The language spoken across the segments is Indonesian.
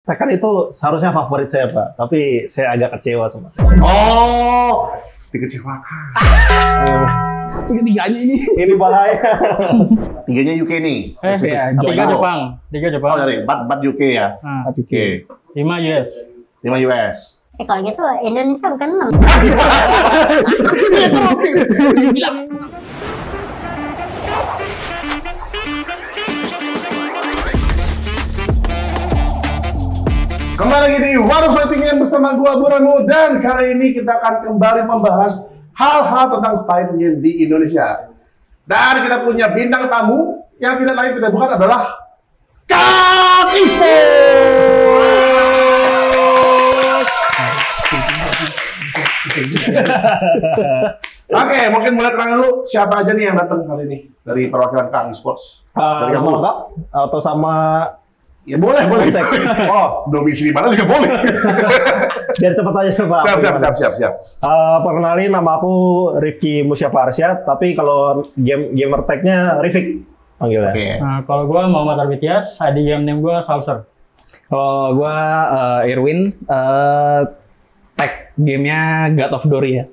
Tekken itu seharusnya favorit saya, Pak. Tapi saya agak kecewa sama Oh, dikecewakan. Tiganya ini. ini bahaya. Tiganya UK nih. Ya, Apa 3 itu? Jepang. 3 Jepang. Oh, dari Bat UK ya. Nah, Oke. 5 US. 5 US. Kalau gitu Indonesia bukan 6. Kembali lagi di Warung Fighting Game bersama gua Buranu, dan kali ini kita akan kembali membahas hal-hal tentang fighting game di Indonesia. Dan kita punya bintang tamu yang tidak lain tidak bukan adalah Kang Oke, mungkin mulai kenal dulu siapa aja nih yang datang kali ini dari perwakilan Kang Esports. Dari kamu Lengkap atau sama ya boleh. Oh, domisili mana juga boleh. biar cepat aja, Pak. Siap. Perkenalin, nama aku Rifki Musyafa Arsyad, tapi kalau gamer tag-nya Rifik panggilnya. Oke. Nah, kalau gua Muhammad Arbitias, ID game name gua Saucer. Kalau gua Irwin, tag gamenya God of Doria.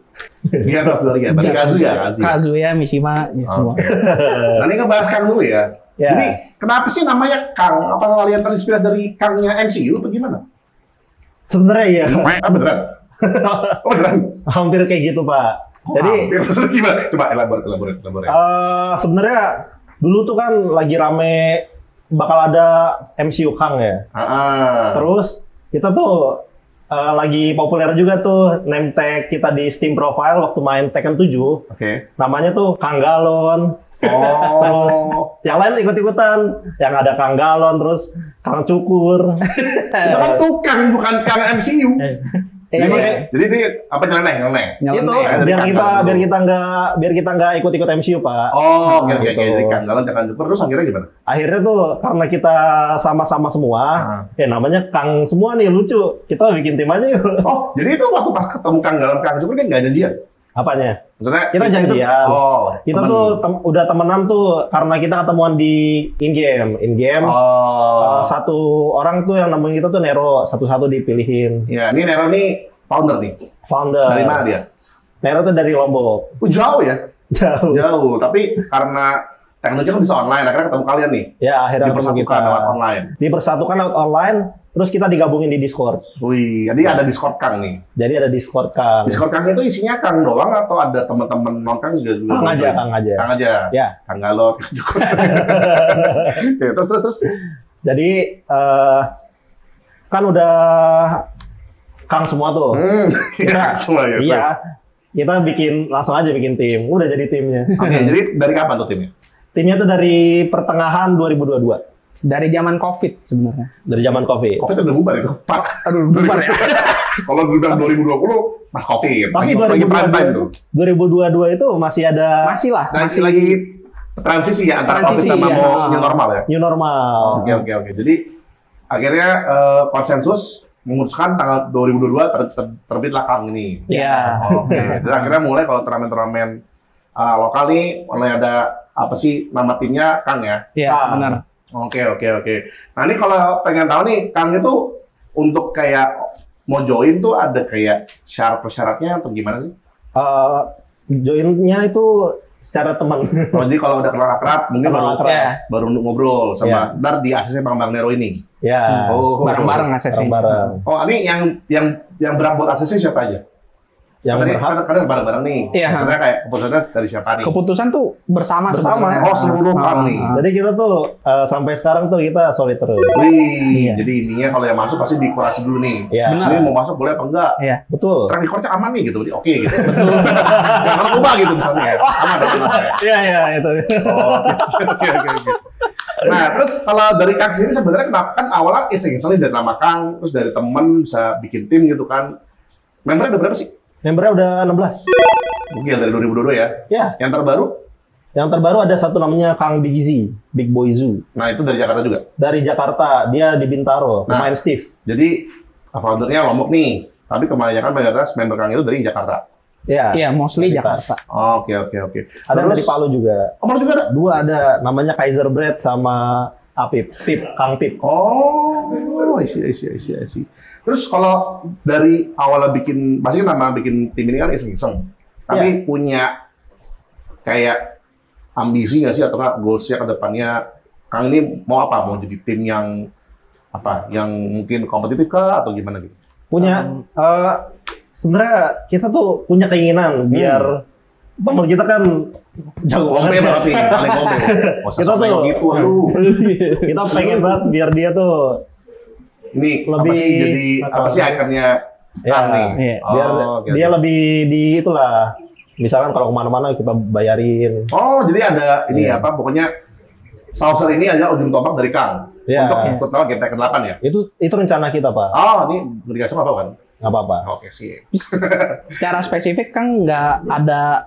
Iya, ya. Berarti Kazuya. Kazuya, Mishima, ya semua. Nah, ini ngebahas Kang dulu ya. Ya. Jadi, kenapa sih namanya Kang? Apakah kalian terinspirasi dari Kangnya MCU atau gimana? Sebenarnya iya. Beneran? Oh, beneran? Hampir kayak gitu, Pak. Jadi Hampir, maksudnya gimana? Coba elaborate. sebenarnya dulu tuh kan lagi rame bakal ada MCU Kang ya. Terus kita tuh lagi populer juga tuh name tag kita di Steam profile waktu main Tekken 7. Oke. Namanya tuh Kang Galon. Terus yang lain ikut-ikutan. Yang ada Kang Galon, terus Kang Cukur. Itu kan tukang, bukan Kang MCU. Iya. Jadi ini apa nyeleneh? Itu Dari biar Kang kita Galon. biar kita nggak ikut-ikut MCU, Pak. Oh, oke. Gitu. Jadi Kang Galon jangan cukur. Terus akhirnya gimana? Akhirnya tuh karena kita sama-sama semua, namanya Kang semua nih, lucu. Kita bikin tim aja yuk. Oh, jadi itu waktu pas ketemu Kang Galon, Kang Cukur dia nggak janjian? Apanya? Maksudnya Kita janjian. Kita temen. tuh udah temenan tuh karena kita ketemuan di in-game. Satu orang tuh yang nemuin kita tuh Nero, satu-satu dipilihin. Ya, ini Nero nih founder nih. Founder. Dari mana dia? Nero tuh dari Lombok. Jauh ya? Jauh. Jauh, tapi karena teknologi kan bisa online, akhirnya ketemu kalian nih. Ya, akhirnya ketemu Dipersatukan lewat online. Dipersatukan lewat online, terus kita digabungin di Discord. Wih, jadi ada Discord Kang nih. Jadi ada Discord Kang. Discord Kang itu isinya Kang doang atau ada teman-teman non Kang juga? Kang aja. Kang aja. Ya. Kang Galon. Oke, terus. Jadi kan udah Kang semua tuh. Iya, semua ya. Iya. Kita langsung aja bikin tim. Udah jadi timnya. Oke, jadi dari kapan tuh timnya? Timnya tuh dari pertengahan 2022. Dari zaman COVID sebenarnya. Dari zaman COVID. Covid udah bubar itu, Pak. Aduh, bubar ya. Kalau bilang 2020, pas Covid. Pasti lagi prime time tuh. 2022 itu masih ada Masih lah. Masih lagi transisi ya antara Covid Transisi, sama ya. mau new normal ya. new normal. Oke. Jadi akhirnya konsensus memutuskan tanggal 2022 terbitlah Kang ini. Iya. Oke. Dan akhirnya mulai kalau turnamen-turnamen lokal nih mulai ada apa sih nama timnya Kang ya? Iya, benar. Oke. Nah ini kalau pengen tahu nih Kang itu untuk kayak mau join tuh ada kayak syarat-syaratnya atau gimana sih? Joinnya itu secara teman. Oh, jadi kalau udah kenal akrab mungkin Kenal akrab. Ya. baru ngobrol sama ntar di ACC Bang Nero ini. Ya. Oh, Bareng-bareng ACC. Bareng-bareng. Oh, ini yang berhak buat ACC siapa aja? Yang berhak Kadang bareng-bareng nih. Iya. Maksudnya kayak keputusannya dari siapa nih? Keputusan tuh bersama. sebenarnya. Oh, seluruh Kang nih. Jadi kita tuh sampai sekarang tuh kita solid terus. Wih, Iya. jadi ininya kalau yang masuk pasti dikurasi dulu nih. Iya. Benar. Ini mau masuk boleh apa enggak? Iya. Betul. Track recordnya aman nih gitu, oke gitu. Jangan narkoba gitu misalnya. Aman ya. Iya itu. Oh, oke. Nah, terus kalau dari Kang sendiri sebenarnya kenapa kan awalnya iseng-iseng dari nama Kang, terus dari temen bisa bikin tim gitu kan. Membernya ada berapa sih? Membernya udah 16. Mungkin dari 2022 ya. Ya. Yang terbaru? Yang terbaru ada satu namanya Kang Big Z, Big Boy Zoo. Nah, itu dari Jakarta juga. Dari Jakarta, dia di Bintaro, Nah. pemain Steve. Jadi foundernya Lombok nih, tapi kebanyakan mayoritas member Kang itu dari Jakarta. Ya. Iya, mostly Dari Jakarta. Oke. Ada dari Palu juga. Oh, Palu juga ada? Dua ada, namanya Kaiser Bread sama Apip, Kang Pip. Oh, I see. Terus kalau dari awalnya bikin, pasti kan nama bikin tim ini kan iseng-iseng. Tapi punya kayak ambisi nggak sih atau nggak goals-nya ke depannya? Kang ini mau apa? Mau jadi tim yang apa? Yang mungkin kompetitif kah atau gimana gitu? Punya sebenarnya kita tuh punya keinginan biar teman kita kan jago Kompe banget. berarti, paling kompe. Kita tuh gitu, aduh. kita pengen banget biar dia tuh Ini apa lebih sih jadi apa sih ikonnya Kang nih? iya. biar oke, dia oke. lebih di itulah. Misalkan kalau kemana-mana kita bayarin. Oh, jadi ada ini apa? Pokoknya Saucer ini adalah ujung tombak dari Kang Iya. untuk terutama game Tekken 8 ya. Itu rencana kita, Pak. Oh, ini dikasih apa kan? Nggak apa-apa. Oke sih. Secara spesifik kan nggak ada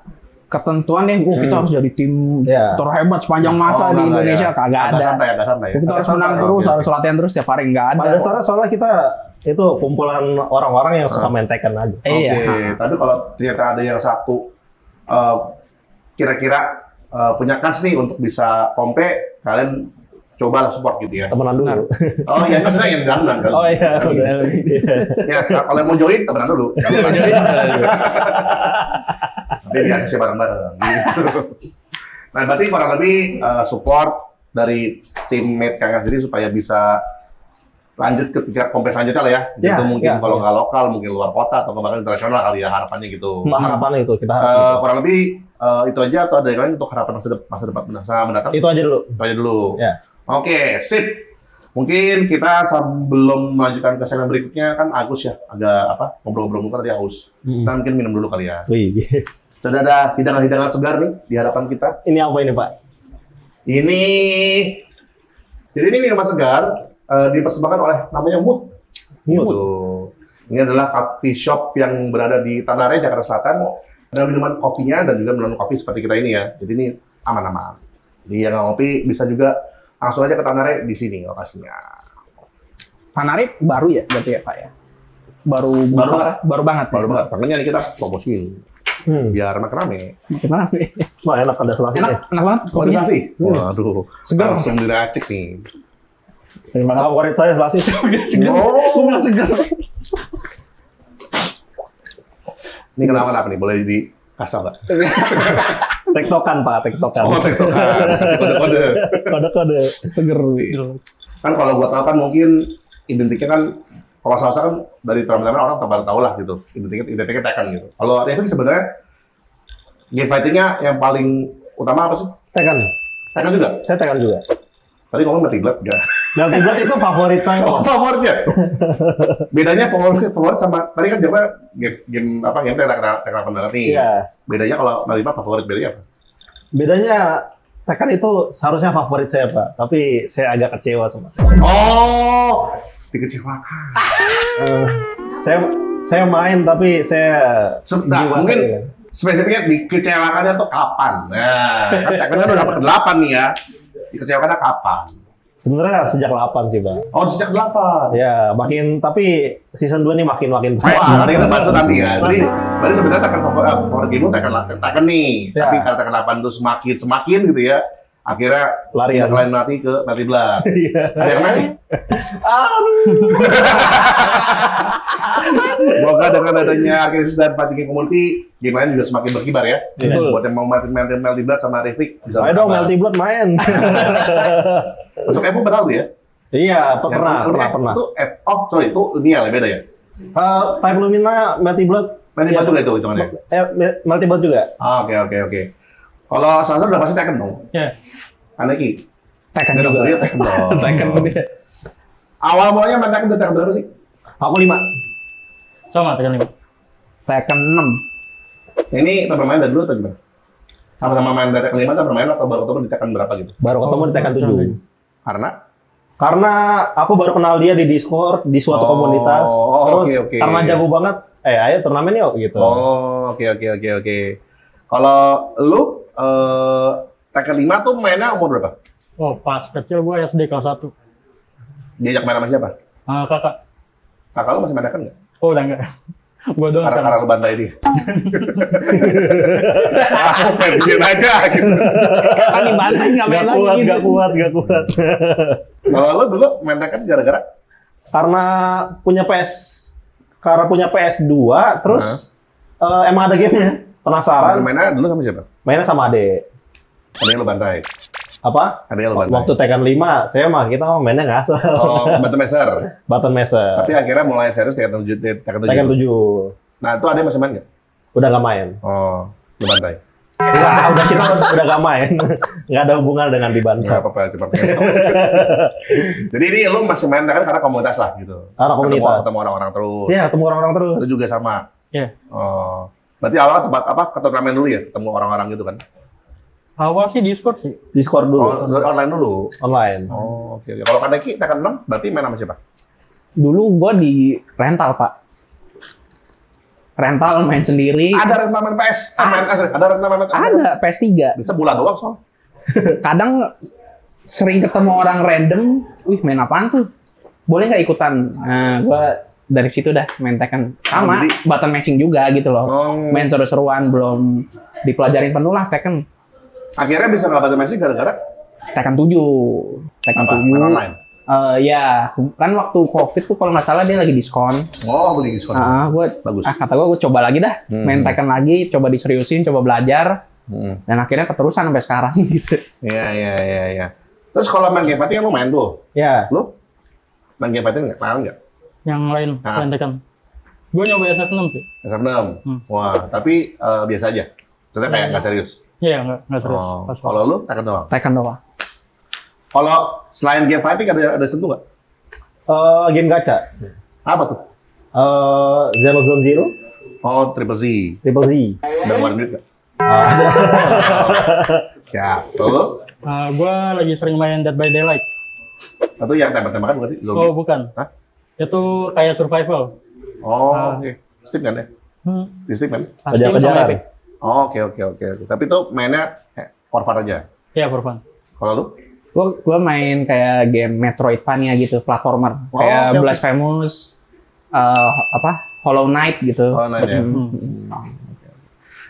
ketentuan nih, kita harus jadi tim Iya. terhebat sepanjang masa di Indonesia. Kagak Agak ada. Agak santai ya. Kita harus Agak menang santai. terus, Oke, harus latihan terus tiap hari. Nggak ada. Pada dasarnya soalnya kita itu kumpulan orang-orang yang suka main Tekken aja. Iya. Oke, tapi kalau ternyata ada yang satu kira-kira punya kans nih untuk bisa kompe, kalian cobalah support gitu ya. Temenan dulu. Oh iya, maksudnya yang dandan kan. Oh iya. Dandan. Ya, kalau mau join temenan dulu. Nanti dikasih bareng-bareng. Gitu. Nah, berarti kurang lebih support dari teammate Kang sendiri supaya bisa lanjut ke tingkat kompes selanjutnya lah ya. Ya, Gitu mungkin ya, kalau ya. nggak lokal, mungkin luar kota atau bahkan internasional kali ya harapannya gitu. Harapannya itu kita harap gitu. Kurang lebih itu aja atau ada yang lain untuk harapan masa depan mendatang? Itu aja dulu. Itu aja dulu. Ya. Oke, sip. Mungkin kita sebelum melanjutkan ke segmen berikutnya kan Agus ya, agak apa ngobrol-ngobrol tadi haus. Kita mungkin minum dulu kali ya. Wih. Sudah ada hidangan-hidangan segar nih di hadapan kita. Ini apa ini, Pak? Ini, jadi ini minuman segar dipersembahkan oleh namanya Mood. Mood. Tuh. Ini adalah coffee shop yang berada di Tanare, Jakarta Selatan. Ada minuman kopinya dan juga minuman kopi seperti kita ini ya. Jadi ini aman-aman. Jadi yang nggak ngopi bisa juga langsung aja ke Tanare di sini lokasinya. Tanarip baru ya berarti ya Pak ya? Baru banget. baru banget. Baru banget. Makanya ini kita promosiin biar makin rame. Gimana nih? Wah, enak ada selasihnya. Enak banget kopinya. Koordinasi. Waduh. Segar. Langsung diracik nih. Terima kasih. Favorit saya selasih. Oh, segar. ini kenapa nih? Boleh dikasih tau nggak? Tektokan, Pak, tektokan. Oh, tektokan. Kasih kode-kode. Kode-kode. Seger. Kan kalau gua tahu kan mungkin identiknya kan kalau salsa kan dari teman-teman orang pada tahu lah gitu. Identiknya Tekken gitu. Kalau Revin sebenarnya game fighting-nya yang paling utama apa sih? Tekken. Tekken juga. Saya Tekken juga. Tadi ngomong Melty Blood enggak? Melty Blood itu favorit saya. Oh, favoritnya. Bedanya favorit sama tadi kan jawabnya game apa? Game Tekken banget nih. Iya. Bedanya kalau Melty Blood favorit bedanya apa? Bedanya Tekken itu seharusnya favorit saya, Pak. Tapi saya agak kecewa sama saya. Oh, dikecewakan. Saya main tapi saya Nah, mungkin saya. spesifiknya dikecewakannya tuh kapan? Nah, kan Tekken kan udah dapat 8 nih ya. Dikecewakannya kapan? Sebenarnya sejak 8 sih, Bang. Oh, sejak 8. Ya, tapi season 2 ini makin Wah, nanti kita bahas nanti ya. Berarti sebenarnya Tekken favorit game Tekken nih. Ya. Tapi karena Tekken 8 tuh semakin gitu ya. Akhirnya Larian. kalian mati ke Melty Blood. Iya. Ada yang main? Semoga dengan adanya Arkenesis dan Fighting Community, game lain juga semakin berkibar ya. Betul. Buat yang mau main Melty Blood sama Revik bisa Ayo dong, berkabar. Melty Blood main. Masuk Evo pernah tuh ya? Iya, Yang pernah. Itu sorry, itu Lumial ya beda ya? Type Lumina, Melty Blood. Melty Blood juga itu hitungannya? Melty Blood juga. Ah, oke. Kalau Sasa udah pasti Tekken dong? Ya. Aneki? Tekken Dia juga. dokternya Tekken dong. Tekken dia. Awal mulanya main Tekken dari Tekken berapa sih? Aku 5. Sama Tekken 5. Tekken 6. Ini kita bermain dari dulu atau gimana? Sama-sama main dari Tekken 5 atau bermain atau baru ketemu di Tekken berapa gitu? Baru ketemu di Tekken 7. Karena Aku baru kenal dia di Discord, di suatu Oh, komunitas. Terus oke. karena jago banget, ayo turnamen yuk gitu. Oh, oke. Kalau lu Tekken 5 tuh mainnya umur berapa? Oh, pas kecil gue SD kelas 1. Diajak main sama siapa? Kakak. Kakak lu masih main Tekken nggak? Oh, udah enggak. Gua doang Karena sama. lu bantai dia. Aku pensiun aja gitu. Kan dibantai nggak main lagi gitu. Gak kuat. Kalau lu dulu main Tekken gara-gara Karena punya PS2, terus emang ada gamenya. Penasaran. mainnya dulu sama siapa? Mainnya sama adek. Ada yang lu bantai. Apa? Ada yang lu bantai. Waktu Tekken 5, kita mainnya nggak asal. Oh, Button Master. Button Master. Tapi akhirnya mulai serius Tekken 7. Tekken 7. Nah, itu ada masih main nggak? Udah nggak main. Oh, lu bantai. Udah kita udah nggak main. Nggak ada hubungan dengan dibantai. Nggak apa-apa, cuma Jadi ini lu masih main Tekken karena komunitas lah gitu. Karena komunitas. Ketemu orang-orang terus. Iya, ketemu orang-orang terus. Itu juga sama. Iya. Oh. Berarti awal tempat ke turnamen dulu ya, ketemu orang-orang gitu kan? Awal sih Discord sih. Discord dulu. Oh, online dulu. Online. Oh, oke. Kalau Kaneki Tekken 6 berarti main sama siapa? Dulu gue di rental, Pak. Rental main sendiri. Ada rental main PS. Ada rental main PS. Ada PS3. Bisa bola doang soalnya. Kadang sering ketemu orang random, wih main apaan tuh? Boleh nggak ikutan? Nah, gue dari situ dah main Tekken. Sama, jadi- button mashing juga gitu loh. Oh. Main seru-seruan, belum dipelajarin penuh lah Tekken. Akhirnya bisa nggak Button Mashing gara-gara Tekken 7. Tekken apa? 7. Main online. Ya, kan waktu COVID tuh kalau nggak salah dia lagi diskon. Oh, beli diskon. Bagus. Kata gue coba lagi dah, main Tekken lagi, coba diseriusin, coba belajar. Dan akhirnya keterusan sampai sekarang gitu. Iya. Terus kalau main game fighting kan lu main tuh. Ya. Lu main game fighting nggak? Tahu nggak? Yang lain, selain Tekken. Gue nyoba SF6 sih. SF6. Wah, tapi biasa aja. Maksudnya kayak nggak serius. Iya, nggak serius. Oh, Pas kalau lu Tekken doang. Tekken doang. Kalau selain game fighting ada sentuh nggak? Game gacha. Apa tuh? Zero Zone Zero, Oh, Triple Z. Triple Z. Udah ngeluarin duit nggak? Siap. Kalau gue lagi sering main Dead by Daylight. atau yang tembak-tembakan bukan sih? Zombie? Oh, bukan. Hah? Itu kayak survival. Oh, oke. Steam kan ya? Di Steam kan? Pas Steam sama Kejar-kejaran. Epic. Oh, oke. Tapi itu mainnya for fun aja. Iya, for fun. Kalau lu? Gue main kayak game Metroidvania gitu, platformer. Oh, Kayak oke. Blasphemous, Hollow Knight gitu. Oh, nanya.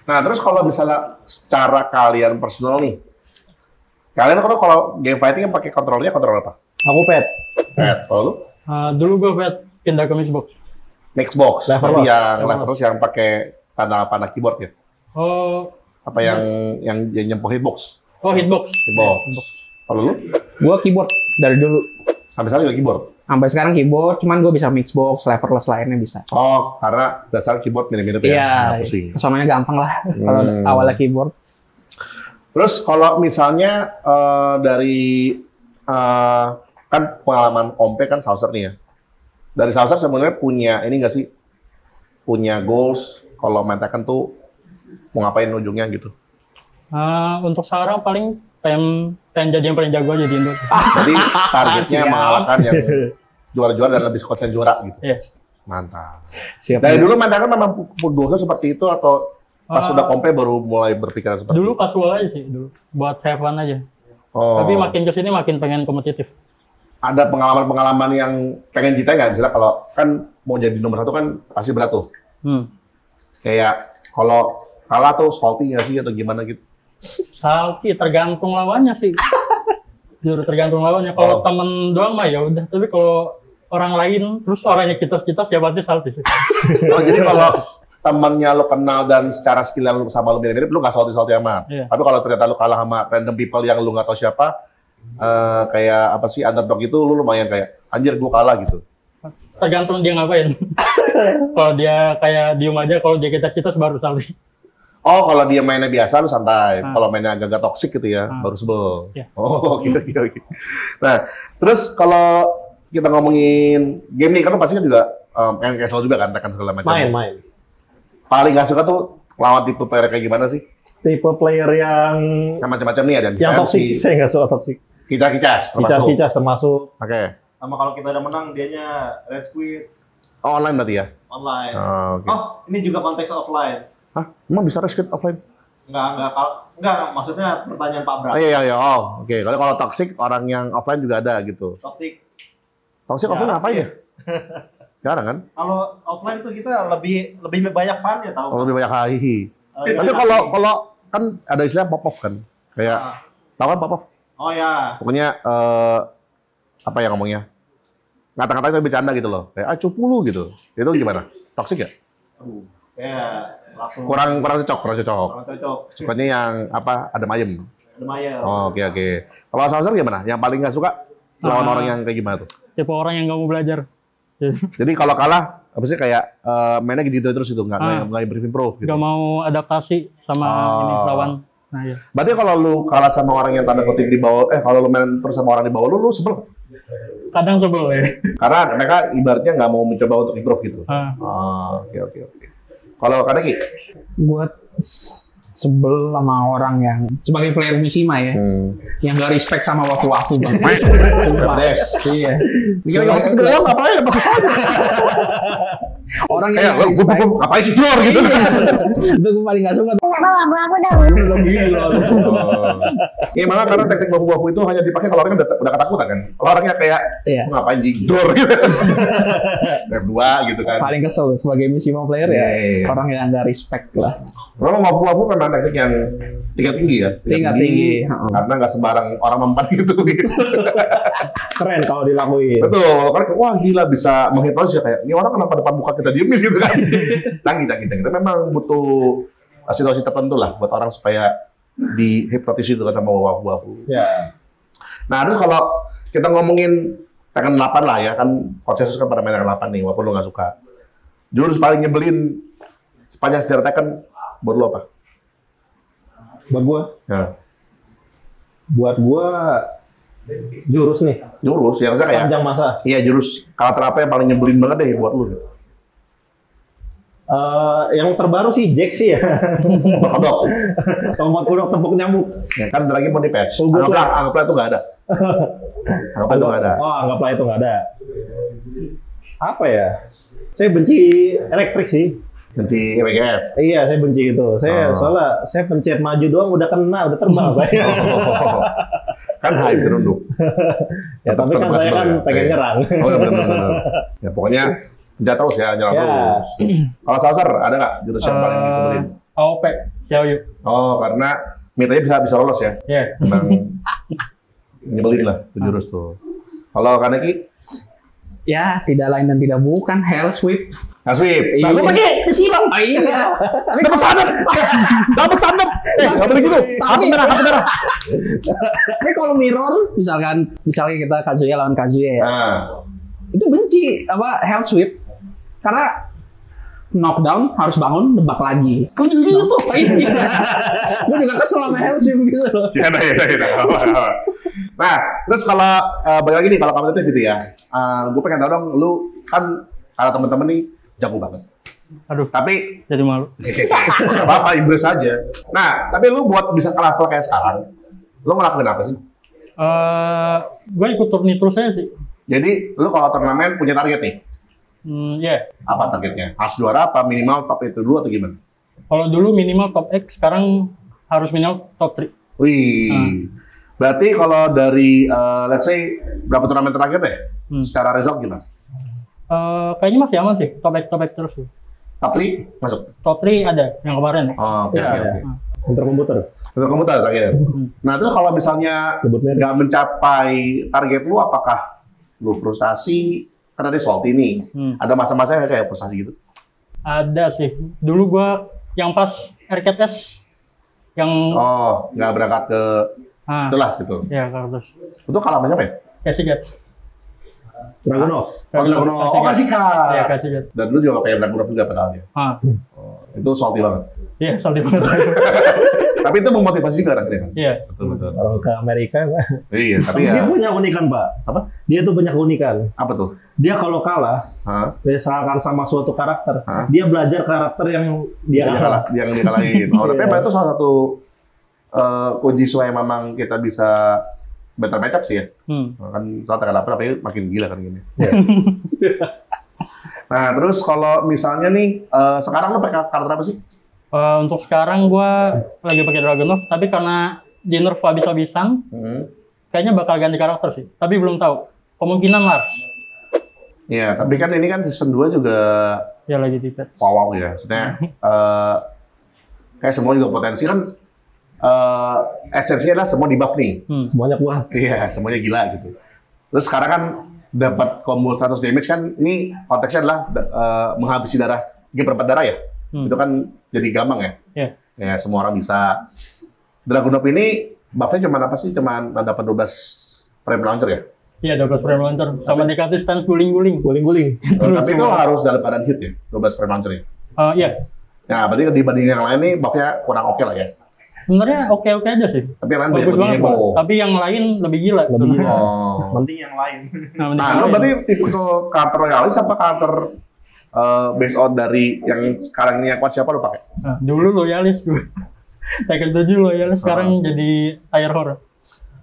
Nah, terus kalau misalnya secara kalian personal nih, kalian kalau game fighting yang pakai kontrolnya kontrol apa? Aku pet. Kalau lu? Dulu gue pindah ke Mixbox. Xbox. Levelless. Berarti yang levelless yang pakai tanda keyboard ya? Oh, Apa yang nyempoh hitbox? Hitbox. Hitbox. Kalau lu? Gue keyboard dari dulu. Sampai sekarang juga keyboard? Sampai sekarang keyboard, cuman gue bisa Mixbox, leverless lainnya bisa. Oh, karena dasar keyboard mirip-mirip ya? Iya, nggak pusing. kesononya gampang lah kalau awalnya keyboard. Terus kalau misalnya dari kan pengalaman Ompe kan Saucer nih ya. Dari Saucer sebenarnya punya ini nggak sih? Punya goals kalau main Tekken tuh mau ngapain ujungnya gitu. Untuk sekarang paling pengen jadi yang paling jago aja di Indo. Jadi targetnya Siap. mengalahkan yang juara-juara dan lebih konsen juara gitu. Yes. Mantap. Siap. Dari dulu main Tekken memang goalsnya seperti itu atau pas sudah Ompe baru mulai berpikiran seperti Dulu itu? casual aja sih, dulu. Buat have fun aja. Oh. Tapi makin kesini makin pengen kompetitif. Ada pengalaman-pengalaman yang pengen ceritain nggak? Misalnya kalau kan mau jadi nomor 1 kan pasti berat tuh. Kayak kalau kalah tuh salty nggak sih atau gimana gitu? Salty tergantung lawannya sih. Jujur tergantung lawannya. Kalau temen doang mah ya udah. Tapi kalau orang lain terus orangnya kita ya pasti salty sih. Oh, jadi kalau temennya lo kenal dan secara skill yang lu sama lo mirip-mirip, lu nggak salty amat. Iya. Tapi kalau ternyata lu kalah sama random people yang lu nggak tahu siapa, kayak apa sih underdog itu, lu lumayan kayak anjir gua kalah gitu. Tergantung dia ngapain. Kalau dia kayak diem aja, kalau dia kita baru salty. Oh, kalau dia mainnya biasa lu santai. Kalau mainnya agak-agak toksik gitu ya, baru sebel. Iya. Oh, gitu. Nah, terus kalau kita ngomongin game nih, kan lu pasti kan juga main casual juga kan, tekan segala macam. Main. Paling gak suka tuh lawan tipe player kayak gimana sih? Tipe player yang Macam-macam nih ada yang toksik. Saya nggak suka toksik. Kicas termasuk. Kicas termasuk. Oke. Sama kalau kita udah menang, dianya red squid Oh, online berarti ya? online. Oh, oke. Oh, ini juga konteks offline. Hah? Emang bisa rescue offline? Enggak, maksudnya pertanyaan Pak Bram. Oh iya. Oh, oke. Kalau toxic orang yang offline juga ada gitu. Toxic. Toxic Ya, offline apa ya? Jarang kan? Kalau offline tuh kita lebih banyak fun ya tahu. Kalau lebih banyak hahihi. Iya. Tapi kalau kan ada istilah pop-off kan? Kayak tahu kan pop-off? Oh ya. Pokoknya apa ya ngomongnya? Ngata-ngatain tapi bercanda gitu loh. Kayak cupu lu gitu. Itu gimana? Toxic ya? Ya, langsung Kurang cocok. kurang cocok. Sukanya yang apa? Adem ayem. Lumayan. Oh, oke. Kalau Salsar gimana? Yang paling nggak suka lawan orang yang kayak gimana tuh? Tipe orang yang nggak mau belajar. Jadi kalau kalah, apa sih kayak mainnya gitu terus itu, nggak improve gitu. Nggak mau adaptasi sama ini lawan. Nah ya. Berarti kalau lu kalah sama orang yang tanda kutip di bawah, kalau lu main terus sama orang di bawah lu sebel. Kadang sebel ya. Karena mereka ibaratnya nggak mau mencoba untuk improve gitu. Oke. Kalau Kaneki? Buat sebel sama orang yang sebagai player Mishima ya, yang gak respect sama wafu-wafu bang. Des. Iya. Udah ngapain? Apa susahnya? Orang yang Kayak gak respect. gue ngapain sih Jor gitu? Itu gue paling gak suka. Nggak mau abu-abu dong. Iya malah karena teknik wafu-wafu itu hanya dipakai kalau orangnya udah ketakutan kan. Kalau orangnya kayak ngapain Jor gitu. Rep 2 gitu kan. Paling kesel sebagai Mishima player ya, orang yang gak respect lah. Memang wafu-wafu memang teknik yang tingkat tinggi ya. Tingkat tinggi. Karena nggak sembarang orang mempan gitu. Keren kalau dilakuin. Betul, karena wah gila bisa menghipnotis ya kayak ini orang kenapa depan muka kita diemin gitu kan. Canggih. Tapi memang butuh situasi tertentu lah buat orang supaya dihipnotis itu kan sama wafu-wafu. Ya. Nah, terus kalau kita ngomongin Tekken 8 lah ya, kan konsensus kan pada main Tekken 8 nih, walaupun lu nggak suka. Jurus paling nyebelin sepanjang sejarah Tekken buat lu apa? Buat gua? Ya. Buat gua jurus nih. Jurus, yang saya kayak Panjang masa. iya jurus karakter apa yang paling nyebelin banget deh buat lu? Yang terbaru sih Jack sih ya. Kodok. Tombak kodok tepuk nyamuk. Ya kan lagi mau di patch. Oh, Anggaplah itu nggak ada. Anggaplah itu nggak ada. Oh, anggaplah itu nggak ada. Apa ya? Saya benci elektrik sih. Benci WGF. Iya, saya benci itu. Soalnya saya pencet maju doang udah kena, udah terbang saya. Kan high serunduk. Ya, tapi kan saya kan pengen nyerang. Oh, benar. Ya pokoknya pencet terus ya, nyerang terus. Kalau Salsar ada nggak jurus yang paling disebelin? AOP, Xiaoyu. Oh, karena mitanya bisa lolos ya. Iya. Memang nyebelin lah itu jurus tuh. Kalau Kaneki? Ya, tidak lain dan tidak bukan Hell Sweep. Nah, sweep. Nah, Lu pakai Mishima. Iya. Dapat standar. Nggak boleh gitu. Hati merah. Tapi kalau mirror, misalnya kita Kazuya lawan Kazuya ya, Nah, itu benci apa Hell Sweep karena knockdown harus bangun nebak lagi. Kamu juga gitu. Iya. Gue juga kesel sama Hell Sweep gitu loh. ya. Nah, terus kalau balik lagi nih kalau kompetitif gitu ya, gue pengen tahu dong, lu kan kalau temen-temen nih jago banget. Aduh, Tapi jadi malu. apa Inggris aja. Nah, tapi lu buat bisa ke level kayak sekarang, lu ngelakuin apa sih? Gue ikut turni terus aja sih. Jadi lu kalau turnamen punya target nih, Iya. apa targetnya? Harus juara apa minimal top itu dulu atau gimana? Kalau dulu minimal top X, sekarang harus minimal top 3. Wih. Berarti kalau dari let's say berapa turnamen terakhir deh? Secara result gimana? Kayaknya masih aman sih, top X terus sih. Top 3 masuk. Top 3 ada yang kemarin. Oke. Untuk komputer. Untuk komputer terakhir. Nah, itu kalau misalnya nggak mencapai target lu, apakah lu frustasi? Karena dia salty nih. Ada masa-masa kayak frustasi gitu? Ada sih. Dulu gua yang pas RKS yang nggak berangkat ke itulah gitu. Ya, terus. Itu kalah banyak ya? Kasih jet. Dragunov. Oh, kasih kak. Iya, kasih jet. Dan lu juga nggak pengen Dragunov juga padahal ya? Itu salty banget. Iya, salty banget. Tapi itu memotivasi juga akhirnya kan? Iya. Betul. Orang ke Amerika, Pak. Iya, tapi Dia ya. punya keunikan, Pak. Apa? Dia tuh punya keunikan. Apa tuh? Dia kalau kalah, misalkan sama suatu karakter, dia belajar karakter yang dia kalah. Yang dia kalahin. Tapi itu salah satu kunci supaya memang kita bisa better match up sih ya. Kan saat kenapa tapi makin gila kan gini. Nah, terus kalau misalnya nih sekarang lo pakai karakter apa sih? Untuk sekarang gue lagi pakai Dragunov, tapi karena di nerf habis-habisan, kayaknya bakal ganti karakter sih. Tapi belum tahu. Kemungkinan Lars. Iya, tapi kan ini kan season 2 juga Ya lagi tiket. wow ya. Maksudnya kayak semua juga potensi kan esensinya adalah semua di buff nih. Semuanya kuat. Iya, semuanya gila gitu. Terus sekarang kan dapat combo 100 damage kan, ini konteksnya adalah menghabisi darah, perempat darah ya. Itu kan jadi gampang ya. Iya. Ya, semua orang bisa. Dragunov ini buff-nya cuma apa sih? Cuma dapat 12 frame launcher ya? Iya, 12 frame launcher. Sama dikasih stance guling-guling. Guling-guling. Tapi itu harus dalam keadaan hit ya, 12 frame launcher ya? Iya. Nah, berarti dibanding yang lain nih, buff-nya kurang oke lah ya? Sebenarnya oke-oke aja sih. Tapi yang lain Bagus lebih banget, heboh. Pak. Tapi yang lain lebih gila. Lebih gila. Oh. Penting yang lain. Nah, lu berarti tipe counter royalis apa counter based on dari yang sekarang ini yang kuat siapa lu pakai? Nah, dulu loyalis gue. Tekken 7 loyalis, sekarang jadi tire horror.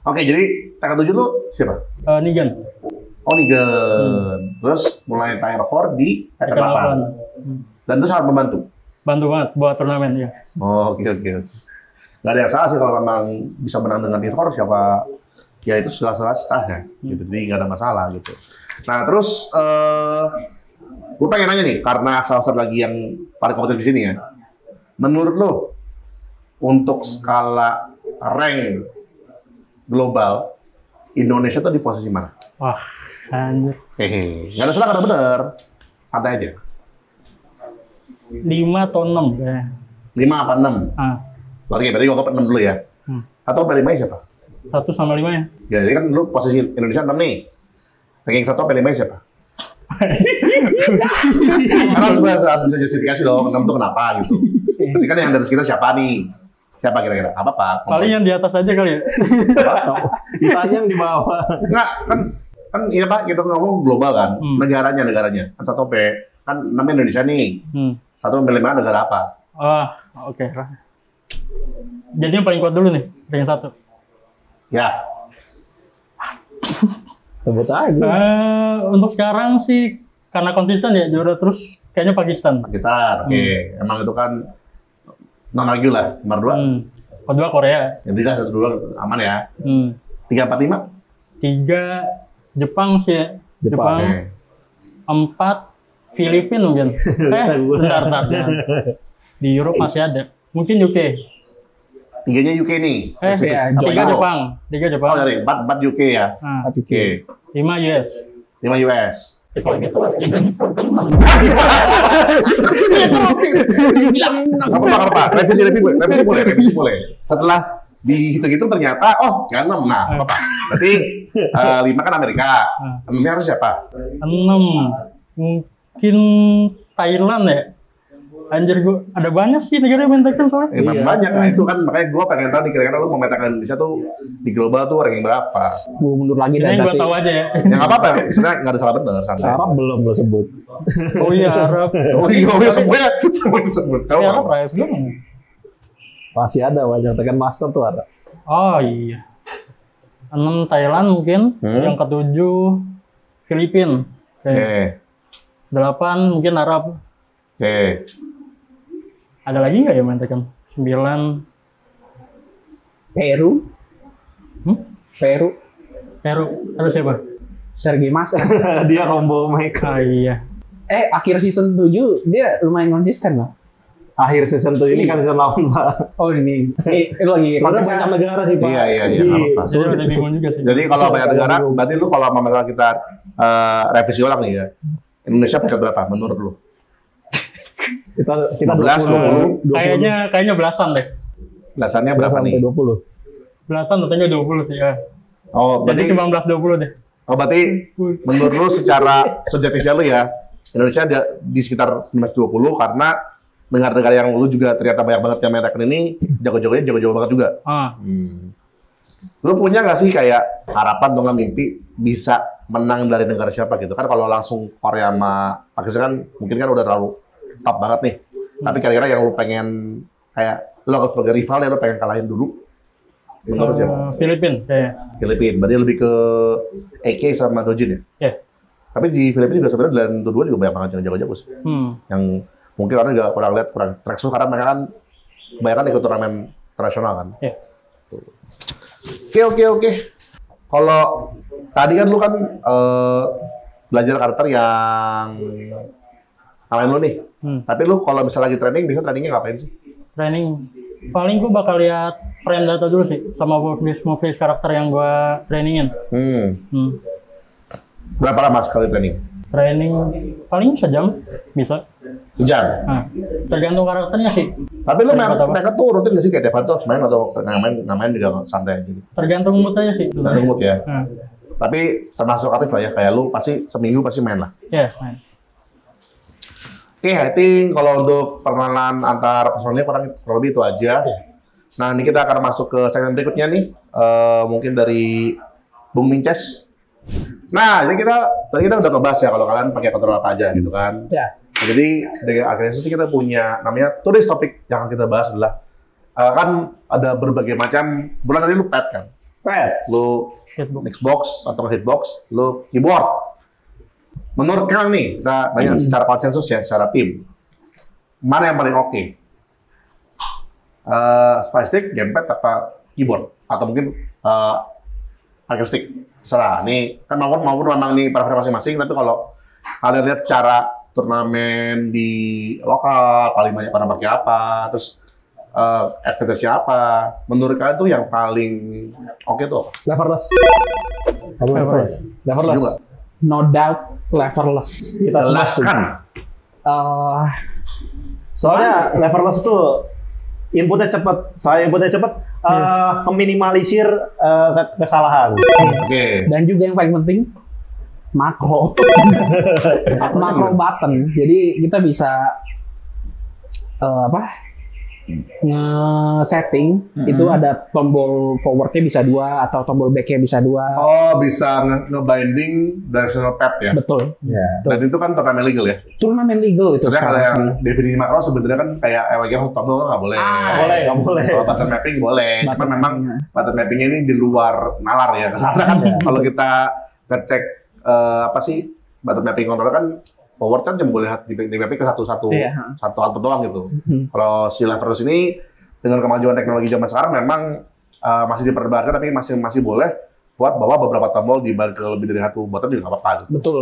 Oke, jadi Tekken 7 lu siapa? Nigan. Oh, Nigen. Terus mulai Tire Horde di Tekken 8. Dan itu sangat membantu. Bantu banget buat turnamen ya. Oh, oke. Gak ada yang salah sih kalau memang bisa menang dengan Tire Horde, siapa ya itu segala ya. Gitu. Jadi gak ada masalah gitu. Nah, terus gue pengen nanya nih, karena salah satu lagi yang paling kompetitif di sini ya. Menurut lo untuk skala rank global Indonesia tuh di posisi mana? Wah, anjir. Nggak ada salah, nggak ada benar. Santai aja. 5 atau 6 kayaknya. 5 apa 6? Berarti gua ke 6 dulu ya. Atau sampai 5 siapa? 1 sama 5 ya. Ya, jadi kan lu posisi Indonesia 6 nih. Ranking 1 sampai 5 siapa? Karena harus bisa justifikasi dong, 6 itu kenapa gitu. Berarti kan yang dari kita siapa nih? Siapa kira-kira? Apa? Paling yang di atas aja kali ya. Ditanya yang di bawah. Enggak, kan ini Pak, kita ngomong global kan. Negaranya. Kan 1 sampai kan 6 Indonesia nih. 1 sampai 5 negara apa? Oke. Jadi yang paling kuat dulu nih, ranking 1. Ya. Sebut aja. Untuk sekarang sih karena konsisten ya juara terus kayaknya Pakistan. Pakistan. Oke. Emang itu kan non argue lah, nomor 2. Kedua Korea. Jadi lah 1 2 aman ya. 3 4 5. 3 Jepang sih ya. Jepang. 4 Filipina mungkin. Bentar. Di Eropa masih ada. Mungkin UK. 3-nya UK nih. 3 Jepang. 3 Jepang. Oh, dari 4 UK ya. 4 UK. 5 US. 5 US. Apa? Revisi boleh. Setelah dihitung-hitung ternyata, nggak 6. Nah, apa? Berarti 5 kan Amerika. 6-nya harus siapa? 6. Mungkin Thailand ya. Anjir, ada banyak sih negara yang main Tekken soalnya. Emang banyak. Nah, itu kan makanya gue pengen tahu nih, kira-kira lu mau metakan Indonesia tuh di global tuh ranking berapa? Gue mundur lagi Ini gue tahu aja ya. Ya nggak apa-apa, sebenarnya nggak ada salah benar. Arab belum lo sebut. Oh iya, Arab. Oh iya, semuanya disebut. Tahu Ya, nggak? Arab Raya belum. Masih ada wajah Tekken Master tuh ada. Oh iya. 6 Thailand mungkin. Yang ke-7 Filipina. Oke. 8 mungkin Arab. Oke. Ada lagi nggak ya main Tekken? 9. Peru. Peru. Ada siapa? Sergei Master. Dia combo mereka. Iya. Akhir season 7 dia lumayan konsisten lah. Akhir season 7 ini kan season 8, Pak. Oh ini lagi. Soalnya banyak negara sih, Pak. Iya, Jadi, nggak apa-apa. Jadi ada bingung juga sih. Jadi kalau banyak negara, berarti lu kalau misalnya kita revisi ulang nih ya, Indonesia peringkat berapa menurut lu? kita 15, 20. Kayaknya belasan deh. Belasannya berapa sampai nih? 20. Belasan atau enggak 20 sih ya. Oh, Jadi berarti 19-20 deh. berarti menurut lu secara subjektifnya lu ya, Indonesia di sekitar 19-20 karena negara-negara yang lu juga ternyata banyak banget yang main Tekken ini jago-jago banget juga. Lu punya nggak sih kayak harapan atau nggak mimpi bisa menang dari negara siapa gitu? Kan kalau langsung Korea sama Pakistan kan mungkin kan udah terlalu top banget nih. Tapi kira-kira yang lu pengen kayak lu sebagai rival ya lu pengen kalahin dulu. Menurut siapa? Filipina kayaknya. Filipina. Berarti lebih ke AK sama Dojin ya? Iya. Tapi di Filipina juga sebenarnya dan kedua juga banyak banget yang jago-jago sih. Yang mungkin orang juga kurang lihat, kurang track karena mereka kan kebanyakan ikut turnamen internasional kan. Iya. Oke. Kalau tadi kan lu kan belajar karakter yang kalian lu nih. Tapi lu kalau misalnya lagi training, biasanya trainingnya ngapain sih? Training paling gue bakal lihat frame data dulu sih sama movies karakter yang gue trainingin. Berapa lama sekali training? Training paling sejam bisa. Sejam. Nah, tergantung karakternya sih. Tapi lu mereka tuh rutin nggak sih kayak Devan tuh main atau ngamen juga santai gitu? Tergantung mood aja sih. Tergantung mood ya. Tapi termasuk aktif lah ya, kayak lu pasti seminggu pasti main lah. Iya, main. Oke, I think kalau untuk perkenalan antar personilnya kurang lebih itu aja. Nah, ini kita akan masuk ke segmen berikutnya nih. Mungkin dari Bung Minces. Nah, jadi tadi kita udah ngebahas ya kalau kalian pakai controller apa aja gitu kan. Ya. Nah, jadi dari akhirnya sih kita punya namanya tulis topik yang akan kita bahas adalah kan ada berbagai macam. Bulan tadi lu pad kan? Pad. Lu Xbox atau hitbox, lu keyboard. Menurut kalian nih, kita tanya secara konsensus ya, secara tim, mana yang paling oke? Spy stick, gamepad, apa keyboard? Atau mungkin arcade stick? Terserah. Nih, kan maupun memang nih preferensi masing-masing, tapi kalau kalian lihat secara turnamen di lokal, paling banyak orang pakai apa, terus advantage-nya apa, menurut kalian tuh yang paling oke tuh apa? Leverless. No doubt leverless. Kita Jelaskan. Soalnya leverless tuh inputnya cepat. Meminimalisir kesalahan. Oke. Dan juga yang paling penting makro. Makro button. Jadi kita bisa nge-setting itu ada tombol forwardnya bisa 2 atau tombol backnya bisa 2. Oh, bisa nge-binding directional pad ya? Betul. Ya. Dan itu kan turnamen legal ya? Turnamen legal itu Sebenarnya kalau yang sekarang. definisi makro sebenarnya kan kayak EWG tombol nggak boleh. Nggak boleh. Kalau button mapping boleh. Cuman memang button mappingnya ini di luar nalar ya. Karena kan kalau kita ngecek button mapping controller kan forward kan cuma boleh di mapping ke satu output doang gitu. Kalau si leverless ini dengan kemajuan teknologi zaman sekarang memang masih diperdebatkan tapi masih boleh buat bawa beberapa tombol di ke lebih dari satu button juga nggak apa-apa. Gitu. Betul.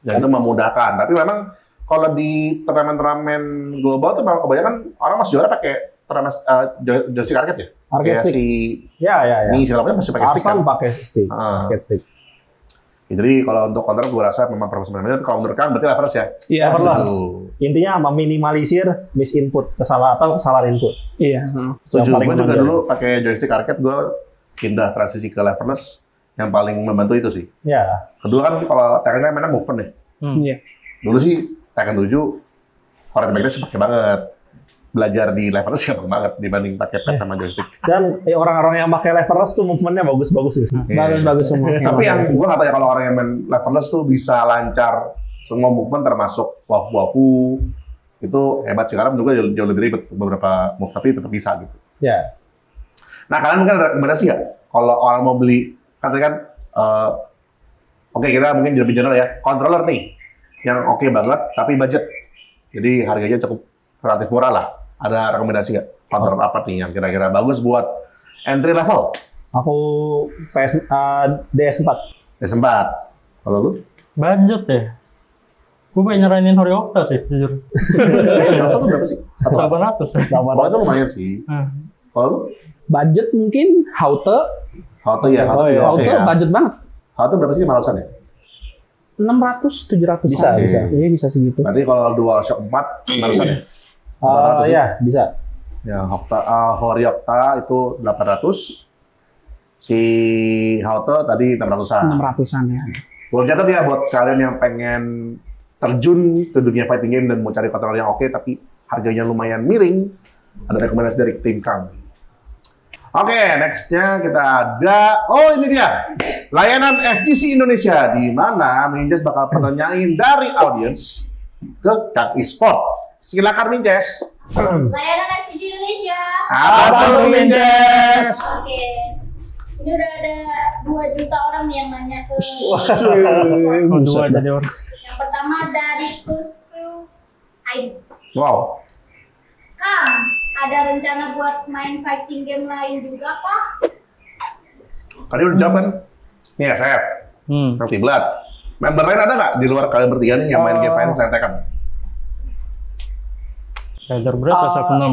Dan itu memudahkan. Tapi memang kalau di turnamen global tuh memang kebanyakan orang masih juara pakai turnamen joystick arcade ya. Arcade stick. Ya. Ini siapa masih pakai stick kan? Arsan pakai stick. Arcade stick. Jadi kalau untuk counter gue rasa memang profesional. Kalau menurut kalian berarti leverless ya? Iya. Leverless. Intinya meminimalisir misinput, kesalahan input. Iya. Setuju. Gue juga dulu pakai joystick arcade, gue pindah transisi ke leverless. Yang paling membantu itu sih. Ya. Kedua kan kalau Tekken mainnya movement ya. Iya. Dulu sih Tekken 7 forward backdash pakai banget. Belajar di leverless gampang banget dibanding pakai pad sama joystick. Dan orang-orang yang pakai leverless tuh movementnya bagus-bagus sih. Bagus semua. Tapi yang gue nggak tahu ya kalau orang yang main leverless tuh bisa lancar semua movement termasuk wafu itu hebat sih karena menurut gue jauh lebih ribet beberapa move tapi tetap bisa gitu. Ya. Nah kalian mungkin ada rekomendasi nggak kalau orang mau beli kan oke, kita mungkin lebih general ya controller nih yang oke banget tapi budget jadi harganya cukup relatif murah lah. Ada rekomendasi nggak controller apa nih yang kira-kira bagus buat entry level? Aku DS4. DS4. Kalau lu? Budget ya. Gue pengen nyaranin Hori Okta sih, jujur. Rata tuh berapa sih? 800. Oh, itu lumayan sih. Kalau lu? Budget mungkin Haute ya. Haute budget banget. Haute berapa sih 500-an ya? 600, 700. Bisa. Iya, bisa segitu. Berarti kalau DualShock 4 500-an ya? Ya, bisa. Ya, Hori Okta itu 800. Si Haute tadi 600-an. 600-an ya. Boleh catat ya buat kalian yang pengen terjun ke dunia fighting game dan mau cari controller yang oke tapi harganya lumayan miring. Ada rekomendasi dari tim Kang. Oke, next-nya kita ada, ini dia, layanan FGC Indonesia, di mana Minces bakal pertanyain dari audiens ke Kang Esport. Silakan Minces. Layanan FGC Indonesia. Apa tuh Minces? Oke. Ini udah ada 2 juta orang nih yang nanya ke. Dua jadi orang. Yang pertama dari Kusku ID. Wow. Kang, ada rencana buat main fighting game lain juga kah? Tadi udah jawab kan? Nih SF, Multi Blood, Member lain ada nggak di luar kalian bertiga nih yang main game fighting selain Tekken? Kaiser Bread SF6.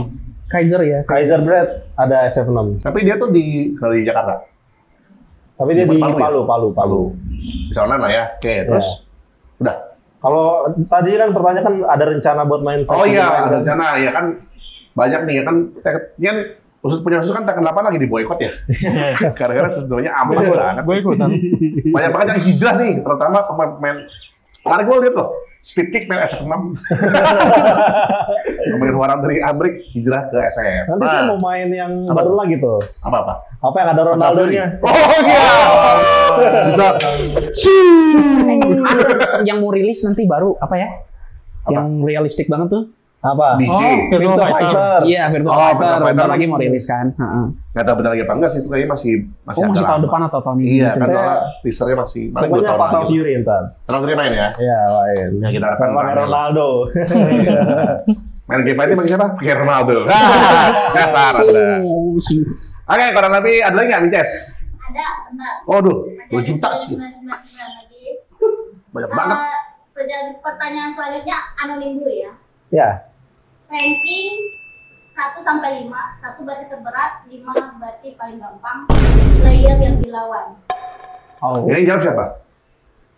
Kaiser ya. Kaiser Bread ada SF6. Tapi dia tuh di Jakarta. Tapi dia di Palu, Palu. Bisa online lah ya. Oke, terus udah. Kalau tadi kan pertanyaan kan ada rencana buat main Oh fighting iya, game ada kan? rencana ya kan banyak nih ya kan kan punya kan Tekken 8 lagi di boykot ya. Karena sebenarnya amas banget. Gue ikutan. Banyak banget yang hijrah nih, terutama pemain. Karena gue lihat loh, Speed Kick main SF6. Pemain orang dari Amrik hijrah ke SF. Nanti saya mau main yang baru lagi tuh. Apa? Apa yang ada Ronaldo-nya? Oh iya. Bisa. Ada yang mau rilis nanti baru apa ya? Yang realistik banget tuh. Apa? BJ. Virtua Fighter. Iya, Virtua Oh, Fighter. Virtua Fighter. Bentar lagi mau rilis kan. Nggak tahu benar lagi apa enggak sih, itu kayaknya masih Oh, masih agak tahun lama. depan atau tahun ini? Iya, gitu. kan Saya- soalnya teasernya masih paling 2 Pokoknya tahun Fatal lagi. Fury ntar. Terus main ya? Iya, main. Ya kita akan Pakai Ronaldo. main game fighting pakai siapa? Pakai Ronaldo. Dasar Anda. Oh, sih. Oke, kurang lebih ada lagi nggak, Minces? Ada, bentar. Oh, duh, Masih 2 juta ada sih. 999 lagi. Banyak banget. Pertanyaan selanjutnya anonim dulu ya. Ya. Ranking 1 sampai 5. 1 berarti terberat, 5 berarti paling gampang. Player yang dilawan. Oh. Ini jawab siapa?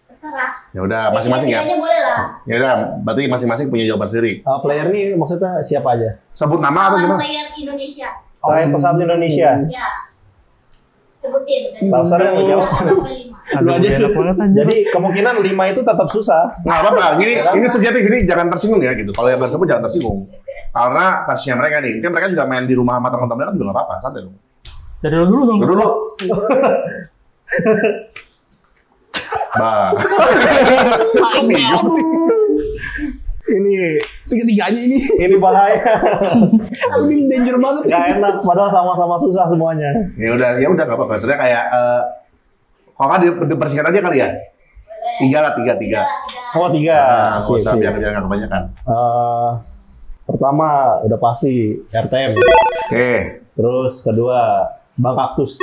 Terserah. Ya udah, masing-masing ya. Tiganya boleh lah. Ya udah, berarti masing-masing punya jawaban sendiri. Player ini maksudnya siapa aja? Sebut nama atau Lawan gimana? player Indonesia. Saya pesawat Indonesia. Ya. Sebutin. dari Salsa yang 1 jawab. sampai 5. Aduh, enak banget anjir. Jadi kemungkinan 5 itu tetap susah. Nggak apa-apa, ini subjektif, ini jangan tersinggung ya gitu. Kalau yang nggak sebut jangan tersinggung. Karena kasusnya mereka nih, kan mereka juga main di rumah sama teman-teman kan juga nggak apa-apa, santai dong. Dari lu dulu dong. Dulu. Bah. Ini Tiga-tiganya ini bahaya. ini danger banget. Gak enak, padahal sama-sama susah semuanya. Ya udah nggak apa-apa. Sebenarnya kayak kalau nggak dipersingkat aja kali ya. 3 lah, 3. Oh, 3. Nah, nggak usah biar nggak kebanyakan. Pertama udah pasti RTM. Oke. Terus kedua Bang Kaktus.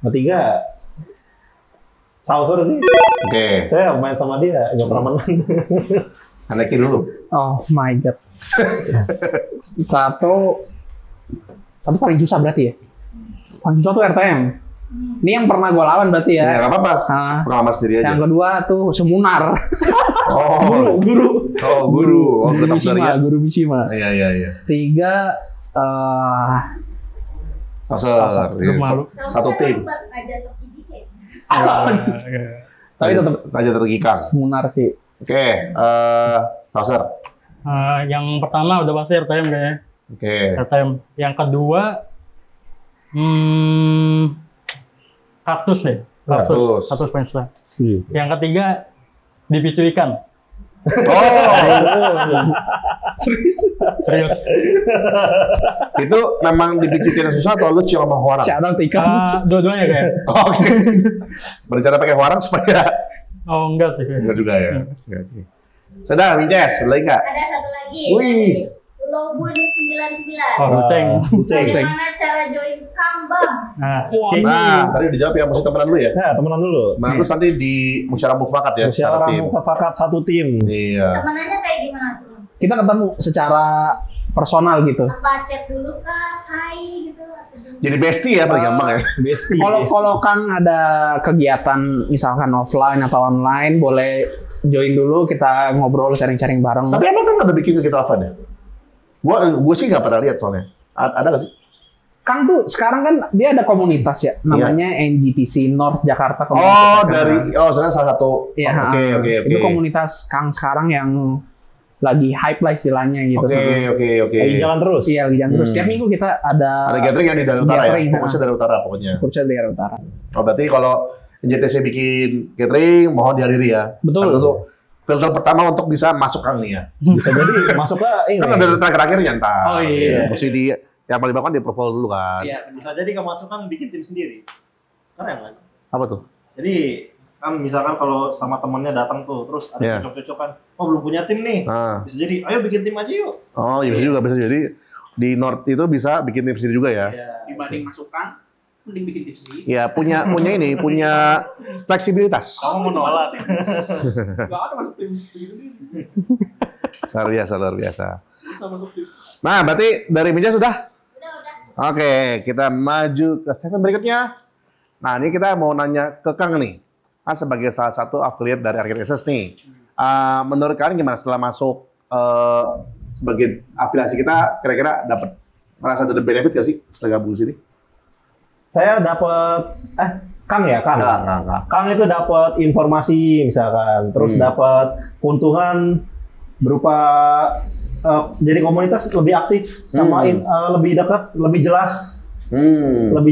Ketiga Saucer sih. Oke. Saya main sama dia nggak pernah menang. Aneki dulu. Oh my god. Satu paling susah berarti ya. Paling susah tuh RTM. Ini yang pernah gue lawan berarti Ya ya. nggak apa-apa. Nah, Pengalaman sendiri aja. yang kedua tuh Semunar. Oh, Guru. Oh, guru. Oh, Guru tetap Mishima, dari ya. Guru Mishima. Iya. 3 Saucer. Lu malu. Satu tim. Aja top IDK. tapi tetap Raja tergikang. Semunar sih. Oke, Saucer. Yang pertama udah pasti RTM kayaknya. Oke. RTM. Yang kedua, Kaktus deh. Kaktus. Kaktus Pensla. Yang ketiga, dipicu ikan. Oh, Serius. itu memang dibikin susah atau lu cium sama orang? Shout ikan. Dua-duanya kayak. Oke. Berencana pakai orang supaya Oh enggak sih. enggak juga ya. Oke. Sudah, Minces, lagi nggak? Ada satu lagi. Wih. Dari Lobun 99. Oh, Luceng. Bagaimana cara join Kambang? Nah, Nah, tadi udah jawab ya, mesti temenan dulu ya. Nah, temenan dulu. Temenan terus nanti di musyawarah mufakat ya, secara Musyawarah tim. mufakat satu tim. Iya. Temenannya kayak gimana tuh? Kita ketemu secara personal gitu. Apa chat dulu kah? Hai gitu? Atau gimana? Jadi bestie ya, paling gampang ya. Bestie. Kalau kan ada kegiatan misalkan offline atau online, boleh join dulu, kita ngobrol sharing-sharing bareng. Tapi emang kan ada bikin kegiatan apa ya? Gua sih nggak pernah lihat soalnya. Ada nggak sih? Kang tuh sekarang kan dia ada komunitas ya, namanya NGTC North Jakarta Oh, Komunitas. dari sebenarnya salah satu. Iya, Oke. Itu komunitas Kang sekarang yang lagi hype lah istilahnya gitu. Oke. Lagi jalan terus. Iya, lagi jalan terus. Setiap minggu kita Ada gathering yang di daerah utara ya? Gathering, Fokusnya dari utara pokoknya. Kursusnya di daerah utara. Oh, berarti kalau NJTC bikin gathering, mohon dihadiri ya. Betul. Karena itu filter pertama untuk bisa masuk Kang nih ya. Bisa jadi masuk ke ini. Kan ada terakhir-akhirnya ntar. Oh, iya. Mesti di yang paling bawah kan di approval dulu kan. Iya. Bisa jadi kemasukan bikin tim sendiri. Keren kan? Apa tuh? Jadi kan misalkan kalau sama temennya datang tuh, terus ada Iya. cocok-cocokan, oh belum punya tim nih, Nah. bisa jadi, ayo bikin tim aja yuk. Oh, iya bisa juga bisa jadi di North itu bisa bikin tim sendiri juga ya. Iya. Dibanding masukan, Mending bikin tips sendiri. Ya punya fleksibilitas. Kamu menolak. Gak ada masuk tim bikin sendiri. Luar biasa. Bisa masuk tim. Nah, berarti dari meja sudah? Udah. Oke, kita maju ke segmen berikutnya. Nah, ini kita mau nanya ke Kang nih. Kan sebagai salah satu affiliate dari Arcade Access nih. Menurut kalian gimana setelah masuk sebagai afiliasi kita, kira-kira dapat merasa ada benefit gak sih setelah gabung sini? Saya dapat Kang ya, Kang. Kang itu dapat informasi misalkan, terus dapat keuntungan berupa jadi komunitas lebih aktif sama lebih dekat, lebih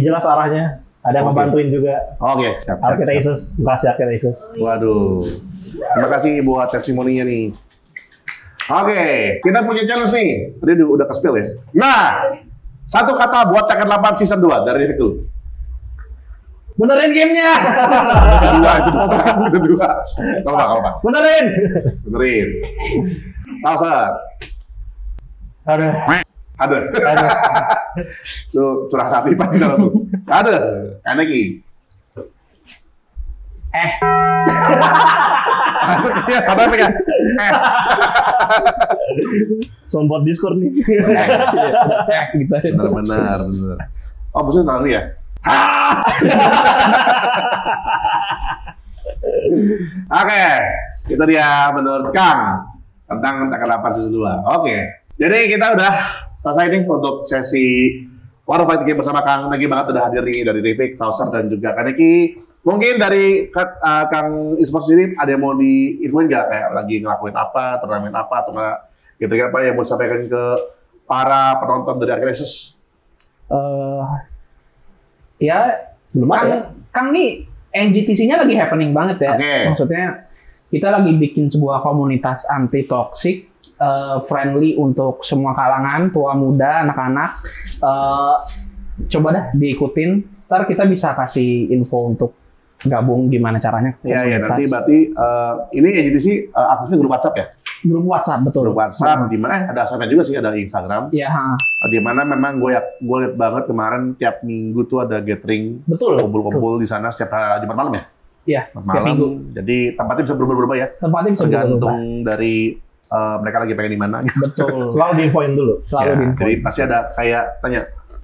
jelas arahnya. Ada yang ngebantuin juga. Oke, siap. Arcade Access, makasih Arcade Access. Waduh, terima kasih buat testimoninya nih. Oke, kita punya challenge nih. Tadi udah ke-spill ya. Nah, satu kata buat Tekken 8 Season 2 dari Rifik dulu. Benerin gamenya! Itu dua. Gak apa-apa. Benerin. Salsa. Ada. Tuh, curah hati Pak dalam tuh. Ada. Karena ki. Ya, sabar kan. Soundboard Discord nih. Gitu. Benar. Oh, maksudnya tangan ya? Oke, itu dia menurut Kang tentang Tekken 8 Season 2. Oke, jadi kita udah selesai nih untuk sesi War of Fighting Game bersama Kang Negi banget udah hadir nih dari Rifik, Tauser dan juga Kaneki. Mungkin dari Kang Esports sendiri ada yang mau diinfoin nggak kayak lagi ngelakuin apa, turnamen apa atau nggak gitu-gitu apa yang mau disampaikan ke para penonton dari Arcade Access? Ya, belum ada. Kang nih NGTC-nya lagi happening banget ya. Oke. Maksudnya kita lagi bikin sebuah komunitas anti toxic, friendly untuk semua kalangan, tua muda, anak-anak. Coba dah diikutin. Ntar kita bisa kasih info untuk gabung gimana caranya. Iya, nanti berarti ini NGTC aktifnya grup WhatsApp ya? Grup WhatsApp, betul. Grup WhatsApp di mana ada sosmed juga sih, ada Instagram. Iya, Di mana memang gue lihat banget kemarin tiap minggu tuh ada gathering, betul. kumpul-kumpul di sana setiap Jumat malam ya. Iya, Jumat tiap minggu. malam. Jadi tempatnya bisa berubah-ubah ya. Tempatnya bisa berubah. Tergantung dari mereka lagi pengen di mana. Betul. Selalu diinfoin dulu. Selalu Ya, diinfoin. jadi pasti ada kayak tanya,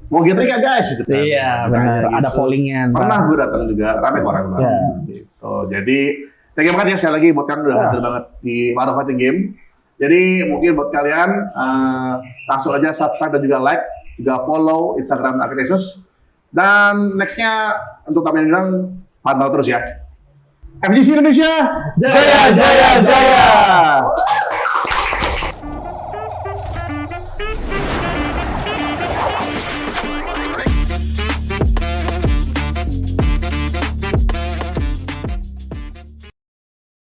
mau gathering nggak guys? Gitu kan. Iya, Nah, benar. gitu. Ada pollingnya. Pernah gue datang juga, rame kok orang banget. Ya. Gitu. Jadi, thank you banget ya sekali lagi buat kalian udah hadir banget di War of Fighting Game. Jadi mungkin buat kalian langsung aja subscribe dan juga like, juga follow Instagram Arcade Access. Dan nextnya untuk tamu yang bilang pantau terus ya. FGC Indonesia, jaya jaya jaya.